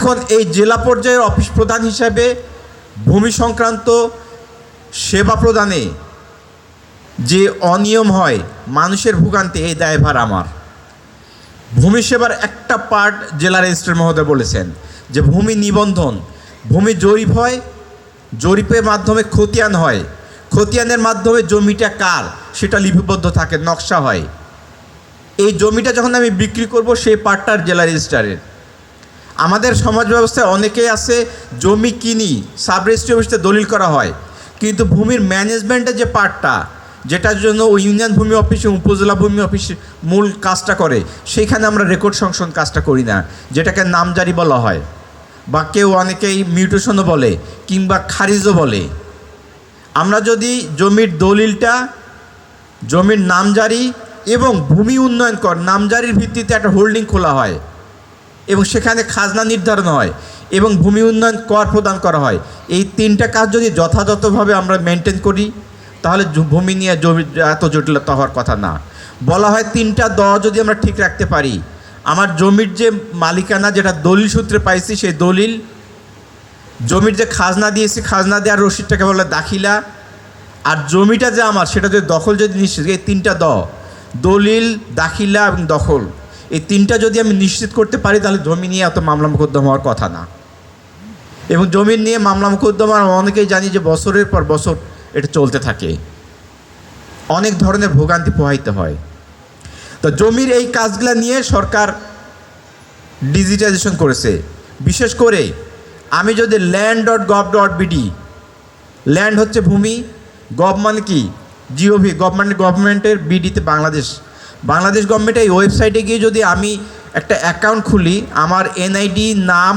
এখন এই জেলা পর্যায়ের অফিস প্রধান হিসাবে ভূমি সংক্রান্ত সেবা প্রদানে যে অনিয়ম হয়, মানুষের ভোগান্তি, এই দায়ভার আমার। ভূমি সেবার একটা পার্ট জেলা রেজিস্ট্রার মহোদয় বলেছেন যে ভূমি নিবন্ধন, ভূমি জরিপ হয়, জরিপের মাধ্যমে খতিয়ান হয়, খতিয়ানের মাধ্যমে জমিটা কার সেটা লিপিবদ্ধ থাকে, নকশা হয়। এই জমিটা যখন আমি বিক্রি করব সেই পার্টটার জেলা রেজিস্ট্রারের। আমাদের সমাজ ব্যবস্থায় অনেকেই আছে জমি কিনি, সাব রেজিস্ট্রি অফিসে দলিল করা হয়, কিন্তু ভূমির ম্যানেজমেন্টের যে পার্টটা, যেটার জন্য ওই ইউনিয়ন ভূমি অফিস এবং উপজেলা ভূমি অফিস মূল কাজটা করে, সেইখানে আমরা রেকর্ড সংশোধন কাজটা করি না, যেটাকে নামজারি বলা হয়, বা কেউ অনেকেই মিউটেশনও বলে কিংবা খারিজও বলে। আমরা যদি জমির দলিলটা, জমির নামজারি এবং ভূমি উন্নয়ন কর নামজারির ভিত্তিতে একটা হোল্ডিং খোলা হয় এবং সেখানে খাজনা নির্ধারণ হয় এবং ভূমি উন্নয়ন কর প্রদান করা হয়, এই তিনটা কাজ যদি যথাযথভাবে আমরা মেনটেন করি তাহলে ভূমি নিয়ে জমি এত জটিলতা হওয়ার কথা না। বলা হয় 3টা দ যদি আমরা ঠিক রাখতে পারি, আমার জমির যে মালিকানা যেটা দলিল সূত্রে পাইছি, সেই দলিল, জমির যে খাজনা দিয়েছি, খাজনা দেওয়ার রসিদটাকে বলে দাখিলা, আর জমিটা যে আমার সেটা যদি দখল যদি নিশ্চিত, এই 3টা দ, দলিল, দাখিলা এবং দখল, এই 3টা যদি আমি নিশ্চিত করতে পারি তাহলে জমি নিয়ে এত মামলা মোকদ্দমা হওয়ার কথা না। এবং জমি নিয়ে মামলা মোকদ্দমা অনেকেই জানি যে বছরের পর বছর এটা চলতে থাকে, অনেক ধরনের ভোগান্তি পোহাইতে হয়। তো জমির এই কাজগুলো নিয়ে সরকার ডিজিটাইজেশন করেছে। বিশেষ করে আমি যদি land.gov.bd, ল্যান্ড হচ্ছে ভূমি, গভ মানে কি জিওভি, গভর্নমেন্টের, বিডিতে বাংলাদেশ, বাংলাদেশ গভর্নমেন্টের এই ওয়েবসাইটে গিয়ে যদি আমি একটা অ্যাকাউন্ট খুলি, আমার এনআইডি, নাম,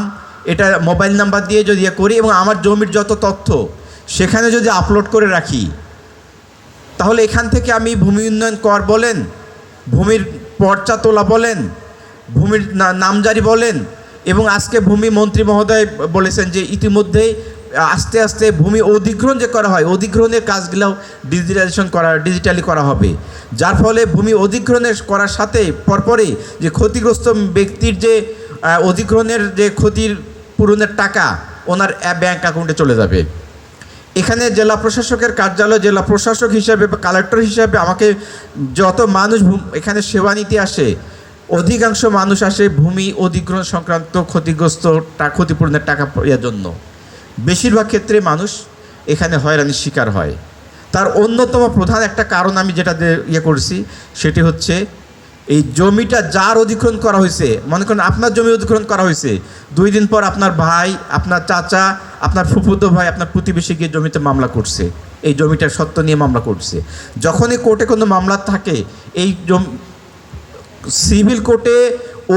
এটা মোবাইল নাম্বার দিয়ে যদি করি এবং আমার জমির যত তথ্য সেখানে যদি আপলোড করে রাখি, তাহলে এখান থেকে আমি ভূমি উন্নয়ন কর বলেন, ভূমির পর্চা তোলা বলেন, ভূমির নামজারি বলেন, এবং আজকে ভূমি মন্ত্রী মহোদয় বলেছেন যে ইতিমধ্যেই আস্তে আস্তে ভূমি অধিগ্রহণ যে করা হয়, অধিগ্রহণের কাজগুলোও ডিজিটালি করা হবে, যার ফলে ভূমি অধিগ্রহণের করার সাথে পরপরই যে ক্ষতিগ্রস্ত ব্যক্তির যে অধিগ্রহণের যে ক্ষতির পূরণের টাকা ওনার ব্যাংক অ্যাকাউন্টে চলে যাবে। এখানে জেলা প্রশাসকের কার্যালয়, জেলা প্রশাসক হিসাবে বা কালেক্টর হিসাবে আমাকে যত মানুষ এখানে সেবা নিতে আসে, অধিকাংশ মানুষ আসে ভূমি অধিগ্রহণ সংক্রান্ত ক্ষতিগ্রস্ত ক্ষতিপূরণের টাকা পাওয়ার জন্য। বেশিরভাগ ক্ষেত্রে মানুষ এখানে হয়রানির শিকার হয়। তার অন্যতম প্রধান একটা কারণ আমি যেটা করেছি সেটি হচ্ছে এই জমিটা যার অধিগ্রহণ করা হয়েছে, মনে করেন আপনার জমি অধিগ্রহণ করা হয়েছে, 2 দিন পর আপনার ভাই, আপনার চাচা, আপনার ফুফুতো ভাই, আপনার প্রতিবেশী গিয়ে জমিতে মামলা করছে, এই জমিটার সত্ত্ব নিয়ে মামলা করছে। যখনই কোর্টে কোনো মামলা থাকে, এই সিভিল কোর্টে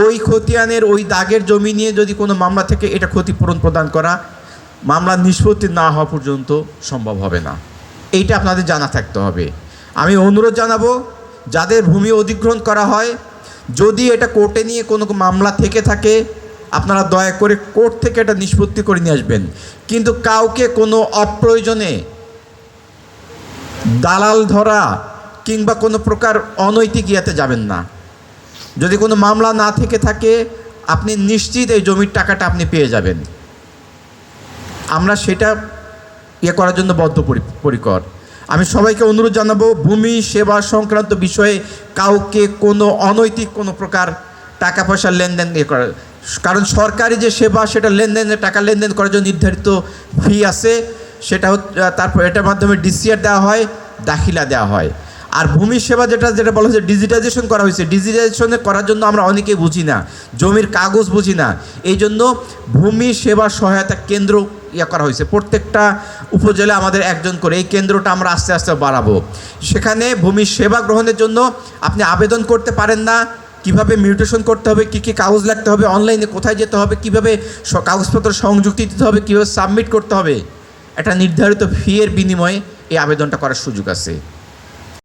ওই খতিয়ানের ওই দাগের জমি নিয়ে যদি কোনো মামলা থেকে এটা ক্ষতিপূরণ প্রদান করা, মামলা নিষ্পত্তি না হওয়া পর্যন্ত সম্ভব হবে না। এইটা আপনাদের জানা থাকতে হবে। আমি অনুরোধ জানাবো, যাদের ভূমি অধিগ্রহণ করা হয়, যদি এটা কোর্টে নিয়ে কোনো মামলা থেকে থাকে, আপনারা দয়া করে কোর্ট থেকে এটা নিষ্পত্তি করে নিয়ে আসবেন। কিন্তু কাউকে কোনো অপ্রয়োজনে দালাল ধরা কিংবা কোনো প্রকার অনৈতিক ইয়াতে যাবেন না। যদি কোনো মামলা না থেকে থাকে, আপনি নিশ্চিত এই জমির টাকাটা আপনি পেয়ে যাবেন। আমরা সেটা করার জন্য বদ্ধপরিকর। আমি সবাইকে অনুরোধ জানাবো, ভূমি সেবা সংক্রান্ত বিষয়ে কাউকে কোনো অনৈতিক কোনো প্রকার টাকা পয়সার লেনদেন করা, কারণ সরকারি যে সেবা সেটা লেনদেনের টাকা লেনদেন করার জন্য নির্ধারিত ফি আছে, সেটা তারপর এটার মাধ্যমে ডিসিআর দেওয়া হয়, দাখিলা দেওয়া হয়। আর ভূমি সেবা যেটা বলা হয়েছে ডিজিটাইজেশন করা হয়েছে, ডিজিটাইজেশনে করার জন্য আমরা অনেকেই বুঝি না, জমির কাগজ বুঝি না, এই জন্য ভূমি সেবা সহায়তা কেন্দ্র করা হয়েছে। প্রত্যেকটা উপজেলা আমাদের একজন করে, এই কেন্দ্রটা আমরা আস্তে আস্তে বাড়াবো। সেখানে ভূমি সেবা গ্রহণের জন্য আপনি আবেদন করতে পারেন না, কিভাবে মিউটেশন করতে হবে, কী কী কাগজ লাগতে হবে, অনলাইনে কোথায় যেতে হবে, কিভাবে কাগজপত্র সংযুক্তি দিতে হবে, কীভাবে সাবমিট করতে হবে, একটা নির্ধারিত ফি এর বিনিময়ে এই আবেদনটা করার সুযোগ আছে।